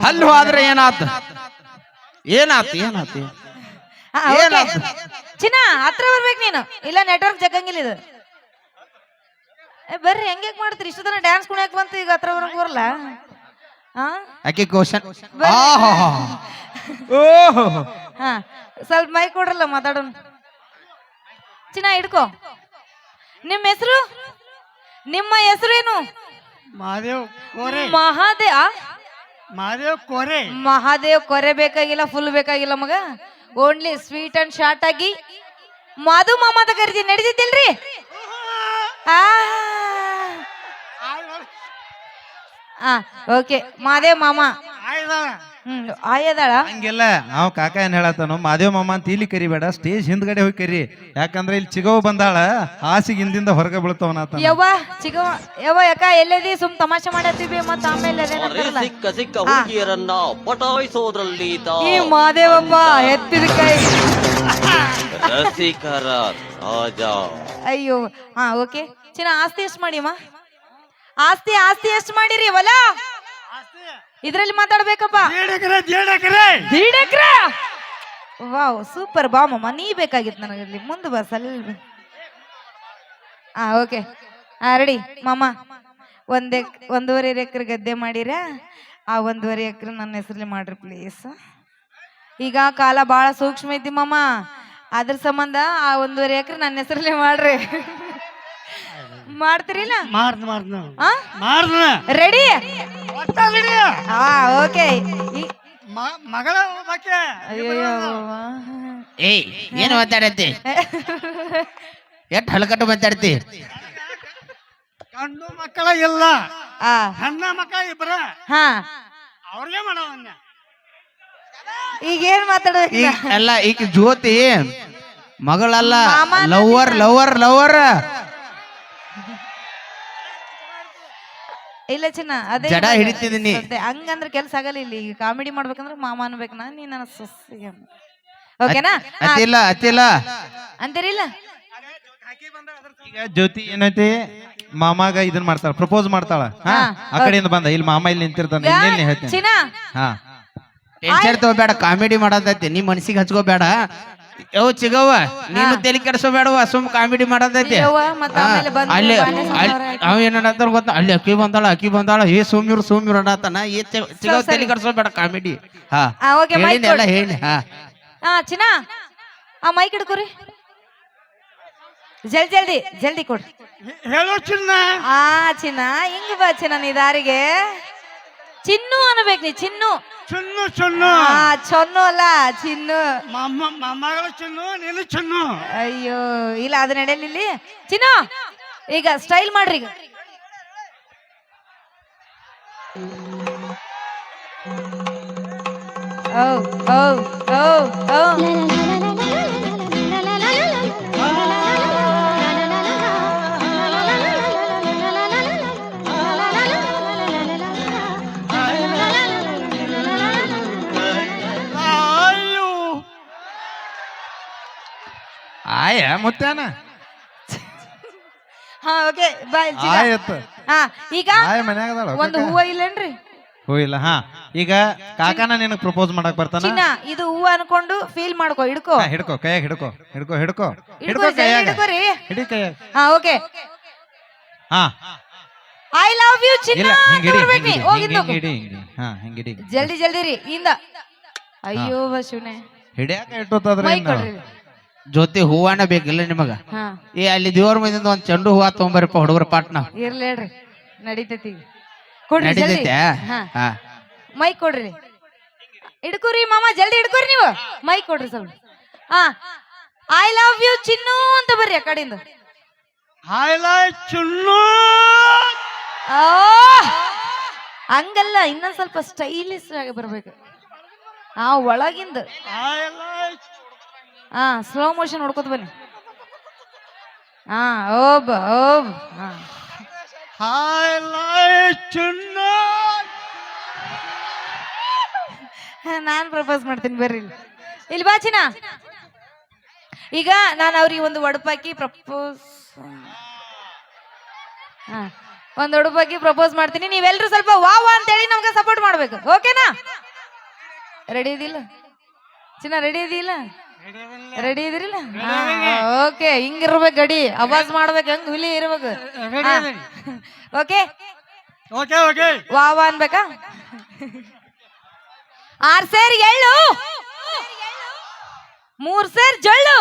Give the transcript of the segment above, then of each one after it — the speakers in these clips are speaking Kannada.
ಅಲ್ಲಿ ಹೋದ್ರೆ ಏನಾತ ಏನಾತ ಏನಾತ ಏನಾತ ಚಿನ್ನ ಹತ್ರ ಬರ್ಬೇಕು ನೀನು ಇಲ್ಲ ನೆಟ್ವರ್ಕ್ ಜಗಂಗಿಲ್ಲ ಇದು ಬರ್ರಿ ಹೆಂಗ್ ಮಾಡ್ತೀರಿ ಇಷ್ಟು ದಿನ ಡ್ಯಾನ್ಸ್ ಕುಣಿಯಕ್ ಬಂತು ಈಗ ಹತ್ರ ಬರಕ್ ಬರಲ್ಲ ಆಕೆ ಕ್ವಶನ್ ಓಹೋ ಹಾ ಸ್ವಲ್ಪ ಮೈ ಕೊಡ್ರಲ್ಲ ಮಾತಾಡೋಣ ಚಿನ್ನ ಹಿಡ್ಕೋ ನಿಮ್ಮ ಹೆಸರು ನಿಮ್ಮ ಹೆಸರೇನು ಮಹಾದೇವ್ ಕೋರೆ ಮಹಾದೇವ್ ಕೋರೆ ಮಹಾದೇವ್ ಕೊರೆ ಬೇಕಾಗಿಲ್ಲ ಫುಲ್ ಬೇಕಾಗಿಲ್ಲ ಮಗ ಓನ್ಲಿ ಸ್ವೀಟ್ ಅಂಡ್ ಶಾರ್ಟ್ ಆಗಿ ಮಾಧು ಮಾಮ ಅಂತ ಕರಿತೀನಿ ನಡೀತಿಲ್ರಿ ಓಕೆ ಮಹಾದೇವ್ ಮಾಮ ಆಯದಾಳ ಹಂಗೆಲ್ಲ ನಾವು ಕಾಕ ಏನ್ ಹೇಳತ್ತಾನು ಮಾದೇವ್ ಮಾಮ ಅಂತ ಇಲ್ಲಿ ಕರಿಬೇಡ ಸ್ಟೇಜ್ ಹಿಂದ್ಗಡೆ ಹೋಗಿ ಕರಿ ಯಾಕಂದ್ರೆ ಇಲ್ಲಿ ಚಿಗವ್ ಬಂದಾಳ ಹಾಸಿಗೆ ಹಿಂದಿಂದ ಹೊರಗೆ ಬೀಳ್ತಾವನ ಯವ್ವ ಚಿಗವ ಯವ್ವ ಯಾಕ ಎಲ್ಲದಿ ಸುಮ್ ತಮಾಷೆ ಮಾಡತ್ತೀವಿ ಮತ್ತ ಆಮೇಲೆ ಸಿಕ್ಕ ಸಿಕ್ಕ ಹುಡುಗಿಯರನ್ನ ಪಟಾಯಿಸೋದ್ರಲ್ಲಿ ಈ ಮಾದೇವಪ್ಪ ಎತ್ತಿದ ಕೈ ರಸಿಕರ ರಾಜ. ಅಯ್ಯೋ ಹಾ ಓಕೆ ಚಿನ್ನ ಆಸ್ತಿ ಎಷ್ಟು ಮಾಡಿಮ್ಮ ಆಸ್ತಿ ಆಸ್ತಿ ಎಷ್ಟು ಮಾಡಿರಿ ಹೊಲ ಇದ್ರಲ್ಲಿ ಮಾತಾಡ್ಬೇಕಪ್ಪ ವಾವ್ ಸೂಪರ್ ಬಾ ಮಮ್ಮ ನೀ ಬೇಕಾಗಿತ್ತು ನನಗಿರ್ಲಿ ಮುಂದೆ ಬಾ ಸ್ವಲ್ಪ ಓಕೆ ರೆಡಿ ಮಾಮ ಒಂದೂವರೆ ಎಕರೆ ಗದ್ದೆ ಮಾಡಿರ ಆ 1.5 ಎಕರೆ ನನ್ನ ಹೆಸರಲ್ಲಿ ಮಾಡ್ರಿ ಪ್ಲೀಸ್ ಈಗ ಕಾಲ ಬಾಳ ಸೂಕ್ಷ್ಮ ಐತಿ ಮಾಮ ಅದ್ರ ಸಂಬಂಧ ಆ 1.5 ಎಕರೆ ನನ್ನ ಹೆಸರಲ್ಲಿ ಮಾಡ್ರಿ ಮಾಡ್ತೀರಿಲ್ಲ ರೆಡಿ ಓಕೆ ಮಗಳ ಏಯ್ ಏನು ಮಾತಾಡತ್ತಿ ಎಷ್ಟ್ ಹಲಕಟ್ಟು ಮಾತಾಡ್ತಿ ಗಂಡು ಮಕ್ಕಳ ಇಲ್ಲ ಹೆಣ್ಣ ಮಕ್ಕಳ ಇಬ್ಬರ ಹಾ ಅವ್ರಿಗೆ ಮಾಡೋ ಈಗ ಏನ್ ಮಾತಾಡ್ಬೇಕು ಅಲ್ಲ ಈಗ ಜ್ಯೋತಿ ಮಗಳಲ್ಲ ಲವರ್ ಲವರ್ ಲವರ್ ಇಲ್ಲ ಚಿನ್ನ ಅದೇ ಜಡ ಹಿಡಿತಿದೀನಿ ಹಂಗಂದ್ರೆ ಕೆಲ್ಸ ಆಗಲ್ಲ ಇಲ್ಲಿ ಈಗ ಕಾಮಿಡಿ ಮಾಡ್ಬೇಕಂದ್ರೆ ಮಾಮ ಅನ್ಬೇಕನಾ ನೀ ನನ್ನ ಸೊಸಿಗೆ ಓಕೆನಾ ಅತಿಲ್ಲ ಅತಿಲ್ಲ ಅಂತೀರಿಲ್ಲ ಈಗ ಜ್ಯೋತಿ ಏನೈತಿ ಮಾಮಾಗ ಇದನ್ ಮಾಡ್ತಾಳ ಪ್ರಪೋಸ್ ಮಾಡ್ತಾಳ ಆ ಕಡೆಯಿಂದ ಬಂದ ಇಲ್ಲಿ ಮಾಮ ಇಲ್ಲಿ ನಿಂತಿರ್ತಾನೆ ಇಲ್ಲಿ ಹೇಳ್ತೀನಿ ಚಿನ್ನ ಹಾ ಟೆನ್ಷನ್ ತಗೋಬೇಡ ಕಾಮಿಡಿ ಮಾಡತೈತಿ ನೀ ಮನಸ್ಸಿಗೆ ಹಚ್ಕೋಬೇಡ ಯೋ ಚಿಗವ್ವ ನೀನು ತಲೆ ಕೆಡಿಸೋಬೇಡವ ಸುಮ್ ಕಾಮಿಡಿ ಮಾಡತೈತಿ ಅಲ್ಲಿ ಅವ ಏನಂತಾರ ಗೊತ್ತಾ ಅಲ್ಲಿ ಅಕ್ಕಿ ಬಂದಾಳ ಏ ಸೋಮ್ಯೂರ್ ಅನ್ನತಾನ ಏ ಚಿಗವ್ ತಲೆ ಕೆಡಿಸೋಬೇಡ ಕಾಮಿಡಿ ಹಾ ಎಲ್ಲ ಹೇಳಿ ಹಾ ಚಿನ್ನ ಆ ಮೈಕ್ ಹಿಡ್ಕೊರಿ ಜಲ್ದಿ ಕೊಡ್ರಿ ಹೇಳೋ ಚಿನ್ನ ಚಿನ್ನ ಹಿಂಗ್ ಬಾ ಚಿನ್ನ ನೀ ದಾರಿಗೆ ಚಿನ್ನು ಅನ್ಬೇಕು ನೀ ಚಿನ್ನು ಚನ್ನು ಚನ್ನು ಚೊನ್ನು ಅಲ್ಲ ಚಿನ್ನು ಮಗಳ ಚನ್ನು ನೀನು ಚನ್ನು ಅಯ್ಯೋ ಇಲ್ಲ ಅದು ನಡೆಯಲಿಲ್ಲಿ ಚಿನ್ನು ಈಗ ಸ್ಟೈಲ್ ಮಾಡ್ರಿ ಈಗ ಆಯ ಮುತ್ತಾನ ಹಾ ಓಕೆ ಬಾಯ್ ಆಯತ್ ಈಗ ಆಯ ಮನ್ಯಾಗದಾಳ ಒಂದು ಹೂವ ಇಲ್ಲೇನ್ರಿ ಹೂ ಇಲ್ಲ ಹಾ ಈಗ ಕಾಕಾನ ನಿನಗ್ ಪ್ರಪೋಸ್ ಮಾಡಕ್ ಬರ್ತಾನ ಚಿನ್ನ ಇದು ಹೂವ ಅನ್ಕೊಂಡು ಫೀಲ್ ಮಾಡ್ಕೋ ಹಿಡ್ಕೋ ಹಿಡ್ಕೋ ಕೈಯಾಗ ಹಿಡ್ಕೋ ಕೈಯಾಗ ಹಿಡಿ ಕೈಯಾಗ ಹಾ ಓಕೆ ಹಾ ಐ ಲವ್ ಯು ಚಿನ್ನ ಇಲ್ಲ ಹಿಂಗಿಡಿ ಹೋಗಿದ್ದು ಹಾ ಹಿಂಗಿಡಿ ಜಲ್ದಿ ರೀ ಇಂದ ಅಯ್ಯೋ ಶಿವನೇ ಹಿಡಿಯಾಕ ಇಟ್ಟೋತದ್ರೆ ಮೈ ಕೊಡ್ರಿ ಜೊತೆ ಹೂವಾನ ಬೇಕಿಲ್ಲ ನಿಮಗ ಏ ಅಲ್ಲಿ ದೇವ್ರ ಮೈದಿಂದ ಒಂದ್ ಚೆಂಡು ಹೂವ ತಗೊಂಬರಪ್ಪ ಹುಡುಗರ ಪಾಟ್ನ ಇರ್ಲಿ ಹೇಳ್ರಿ ನಡೀತೈತಿ ಕೊಡ್ರಿ ನಡೀತೈತೆ ಮೈಕ್ ಕೊಡ್ರಿ ಹಿಡ್ಕೋರಿ ಮಾಮ ಜಲ್ದಿ ಹಿಡ್ಕೋರಿ ನೀವು ಮೈಕ್ ಕೊಡ್ರಿ ಸ್ವಲ್ಪ ಐ ಲವ್ ಯು ಚಿನ್ನು ಅಂತ ಬರ್ರಿ ಆ ಕಡೆಯಿಂದ ಹಂಗಲ್ಲ ಇನ್ನೊಂದ್ ಸ್ವಲ್ಪ ಸ್ಟೈಲಿಶ್ ಆಗಿ ಬರ್ಬೇಕು ಒಳಗಿಂದ ಸ್ಲೋ ಮೋಷನ್ ನೋಡ್ಕೊತ ಬನ್ನಿ ಓಬ್ ನಾನ್ ಪ್ರಪೋಸ್ ಮಾಡ್ತೀನಿ ಬರ್ರಿ ಇಲ್ಲಿ ಬಾ ಚಿನ್ನ ಈಗ ನಾನು ಅವ್ರಿಗೆ ಒಂದು ಒಡಪಾಕಿ ಪ್ರಪೋಸ್ ಒಂದ್ ಹುಡುಗಿ ಪ್ರಪೋಸ್ ಮಾಡ್ತೀನಿ, ನೀವೆಲ್ರೂ ಸ್ವಲ್ಪ ವಾ ವಾ ಅಂತೇಳಿ ನಮ್ಗೆ ಸಪೋರ್ಟ್ ಮಾಡ್ಬೇಕು, ಓಕೆನಾ? ರೆಡಿ ಇದಿಲ್ಲ ಚಿನ್ನ? ರೆಡಿ ಇದಿಲ್ಲ? ರೆಡಿ ಇದಿರಿಲ್ಲ? ಓಕೆ, ಹಿಂಗಿರ್ಬೇಕು ಗಡಿ, ಅವಾಜ್ ಮಾಡ್ಬೇಕು, ಹಂಗ ಹುಲಿ ಇರ್ಬೇಕು. ಓಕೆ ಓಕೆ ಓಕೆ ವಾ ವಾ ಅನ್ಬೇಕಾ? 6 ಸೇರ್ ಎಳ್ಳು, 3 ಸೇರ್ ಜೊಳ್ಳು.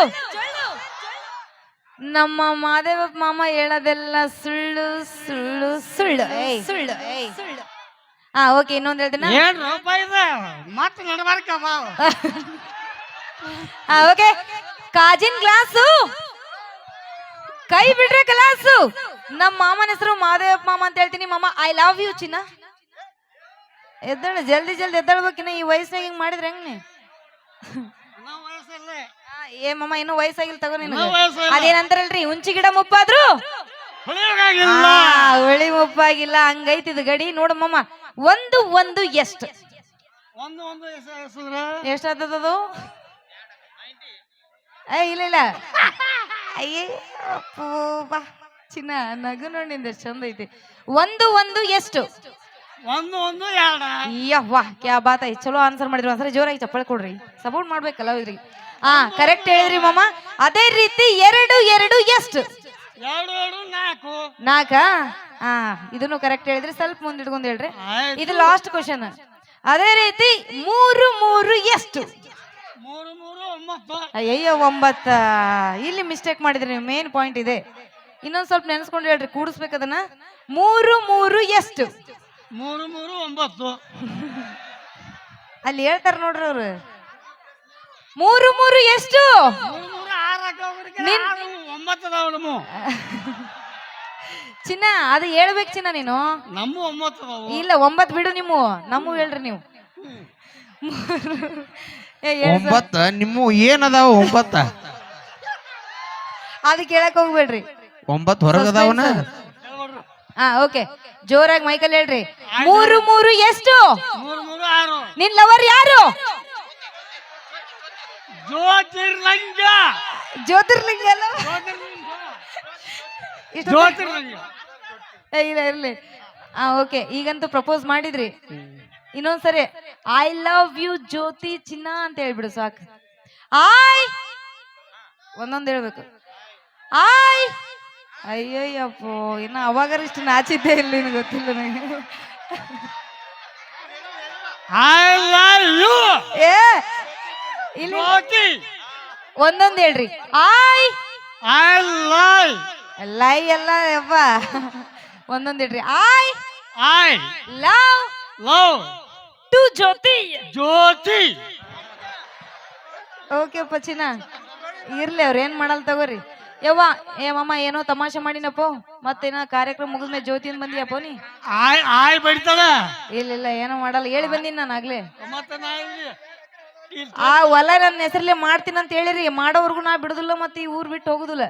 ನಮ್ಮ ಮಾದೇವಪ್ಪ ಮಾಮ ಹೇಳೋದೆಲ್ಲ ಸುಳ್ಳು ಸುಳ್ಳು ಸುಳ್ಳು ಸುಳ್ಳು ಸುಳ್ಳು. ಹಾ ಓಕೆ, ಇನ್ನೊಂದು ಹೇಳ್ತೀನಿ. ಏನ್ ರೂಪಾಯಿ ಇದೆ ಮತ್ತೆ ನಡಬಾರ್ಕ ಓಕೆ, ಕಾಜಿನ ಗ್ಲಾಸು, ಕೈ ಬಿಡ್ರೆ ಗ್ಲಾಸು. ನಮ್ಮ ಮಾಮನ ಹೆಸರು ಮಾದೇವಪ್ಪ ಮಾಮ ಅಂತ ಹೇಳ್ತೀನಿ. ಮಾಮ ಐ ಲವ್ ಯು ಚಿನ್ನ. ಎದ್ದಳು, ಜಲ್ದಿ ಜಲ್ದಿ ಎದ್ದಳ್ಬೇಕಿನ್ನ, ಈ ವಯಸ್ಸಿನಾಗ ಹಿಂಗ್ ಮಾಡಿದ್ರೆ ಹೆಂಗ್ ನೀ? ಏ ಮಾಮ, ಇನ್ನೂ ವಯಸ್ಸಾಗಿಲ್ಲ ತಗೋ ನೀನು. ಅದೇನಂತಾರಲ್ರಿ, ಹುಂಚಿ ಗಿಡ ಮುಪ್ಪಾದ್ರು ಹುಳಿ ಮುಪ್ಪಾಗಿಲ್ಲ, ಹಂಗೈತಿದ್ ಗಡಿ. ನೋಡು ಮಾಮ, ಒಂದು ಎಷ್ಟು ಎಷ್ಟಾಗ್ತದದು? ಇಲ್ಲ ಇಲ್ಲ, ಅಯ್ಯೇ ಬಾ ಚಿನ್ನ, ನಗು ನೋಡಿ ನಿಂದ ಎಷ್ಟು ಚಂದ ಐತಿ. ಒಂದು ಎಷ್ಟು? ಒಂದು ಎರಡ. ಯವ್ವಾ ಕ್ಯಾ ಬಾತ್ ಐ, ಚಲೋ ಆನ್ಸರ್ ಮಾಡಿದ್ರು. ಒಂದ್ಸರಿ ಜೋರಾಗಿ ಚಪ್ಪಳ ಕೊಡ್ರಿ, ಸಪೋರ್ಟ್ ಮಾಡ್ಬೇಕಲ್ಲ ಇದ್ರಿಗೆ. ಕರೆಕ್ಟ್ ಹೇಳಿದ್ರಿ ಮಾಮ. ಅದೇ ರೀತಿ ಎರಡು ಎಷ್ಟು? 4. ಇದನ್ನು ಕರೆಕ್ಟ್ ಹೇಳಿದ್ರಿ. ಸ್ವಲ್ಪ ಮುಂದೆ ಇಟ್ಕೊಂಡ್ ಹೇಳ್ರಿ, ಇದು ಲಾಸ್ಟ್ ಕ್ವಶನ್. ಅದೇ ರೀತಿ 3 ಎಷ್ಟು? ಅಯ್ಯಯ್ಯೋ 9. ಇಲ್ಲಿ ಮಿಸ್ಟೇಕ್ ಮಾಡಿದ್ರಿ ನೀವು, ಮೇನ್ ಪಾಯಿಂಟ್ ಇದೆ. ಇನ್ನೊಂದ್ ಸ್ವಲ್ಪ ನೆನ್ಸ್ಕೊಂಡು ಹೇಳ್ರಿ, ಕೂಡಿಸ್ಬೇಕದನ್ನ. 3 ಎಷ್ಟು? 3 ಅಲ್ಲಿ ಹೇಳ್ತಾರ ನೋಡ್ರಿ ಅವ್ರು. 3 ಎಷ್ಟು? ಚಿನ್ನ ಅದು ಹೇಳ್ಬೇಕು ಚಿನ್ನ ನೀನು. ಇಲ್ಲ 9 ಬಿಡು, ನಿಮ್ಮ ನಮ್ಮ ಹೇಳ್ರಿ ನೀವು. 9 ನಿಮ್ಮ ಏನದಾವ? 9 ಅದು ಕೇಳಕ್ ಹೋಗ್ಬೇಡ್ರಿ. 9 ಹೊರಗದಾವನ. ಓಕೆ, ಜೋರಾಗಿ ಮೈಕಲ್ ಹೇಳ್ರಿ. 3 ಎಷ್ಟು? ನಿನ್ ಲವರ್ ಯಾರು? ಜ್ಯೋತಿರ್ಲಿಂಗ. ಜ್ಯೋತಿರ್ಲಿಂಗ ಅಲ್ಲ, ಇಲ್ಲ ಇರ್ಲಿ. ಓಕೆ, ಈಗಂತೂ ಪ್ರಪೋಸ್ ಮಾಡಿದ್ರಿ. ಇನ್ನೊಂದ್ಸರಿ ಐ ಲವ್ ಯು ಜ್ಯೋತಿ ಚಿನ್ನ ಅಂತ ಹೇಳ್ಬಿಡು ಸಾಕು. ಒಂದೊಂದು ಹೇಳ್ಬೇಕು. ಅಯ್ಯಯ್ಯಪ್ಪೋ, ಇನ್ನು ಅವಾಗಾರ ಇಷ್ಟು ನಾಚಿದ್ದೆ ಇಲ್ಲ, ನಿನಗೆ ಗೊತ್ತಿಲ್ಲ ನನಗೆ. ಒಂದೊಂದು ಹೇಳ್ರಿ. ಲೈ ಎಲ್ಲ ಯಪ್ಪ, ಒಂದೊಂದು ಹೇಳ್ರಿ. I love to Jyothi. Okay ಚಿನ್ನ, ಇರ್ಲಿ, ಅವ್ರ ಏನ್ ಮಾಡಲ್ ತಗೋರಿ. ಯವ್ವ ಏ ಮಾಮ, ಏನೋ ತಮಾಷೆ ಮಾಡಿನಪ್ಪ, ಮತ್ತೇನೋ ಕಾರ್ಯಕ್ರಮ ಮುಗಿದ್ಮೇಲೆ ಜ್ಯೋತಿಯಿಂದ ಬಂದಿಯಪ್ಪ ನೀ? ಬಡಿತಾಳ. ಇಲ್ಲ ಏನೋ ಮಾಡಲ್ಲ, ಹೇಳಿ ಬಂದೀನಿ ನಾನು ಆಗ್ಲೇ. ಹೊಲ ನನ್ನ ಹೆಸರಲ್ಲೇ ಮಾಡ್ತೀನಿ ಅಂತ ಹೇಳಿರಿ, ಮಾಡೋವರ್ಗು ನಾ ಬಿಡುದಿಲ್ಲ, ಮತ್ತೆ ಈ ಊರ್ ಬಿಟ್ಟು ಹೋಗುದಿಲ್ಲ.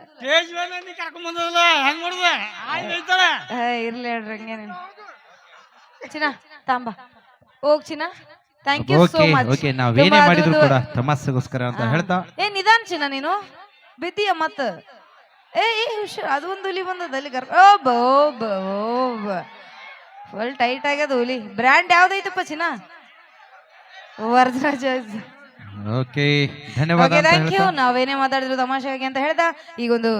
ಇರ್ಲಿ ಹೇಳ್ರಿ, ಹಂಗೇನೇನು. ಚಿನ್ನ ತಾಂಬ ಹೋಗ್ ಚಿನ್ನ. Thank you so much. Okay, ನಾವೇನೇ ಮಾಡಿದ್ರು ಕೂಡ ತಮಾಷೆಗೋಸ್ಕರ ಅಂತ ಹೇಳ್ತಾ. ನಿಧಾನ ಚಿನ್ನ, ನೀನು ಬಿದ್ದೀಯ ಮತ್ತ. ಹುಷಾರ್, ಅದು ಒಂದು ಹುಲಿ ಬಂದದ ಅಲ್ಲಿ. ಫುಲ್ ಟೈಟ್ ಆಗ್ಯದ ಹುಲಿ. ಬ್ರ್ಯಾಂಡ್ ಯಾವ್ದೈತಪ್ಪ ಚಿನ್ನ? ವರ್ಧನ ಚಾಯ್ಸ್. ಓಕೆ, ಧನ್ಯವಾದ. Thank you. ನಾವೇನೇ ಮಾತಾಡಿದ್ರು ತಮಾಷೆಗೆ ಅಂತ ಹೇಳ್ದ. ಈಗೊಂದು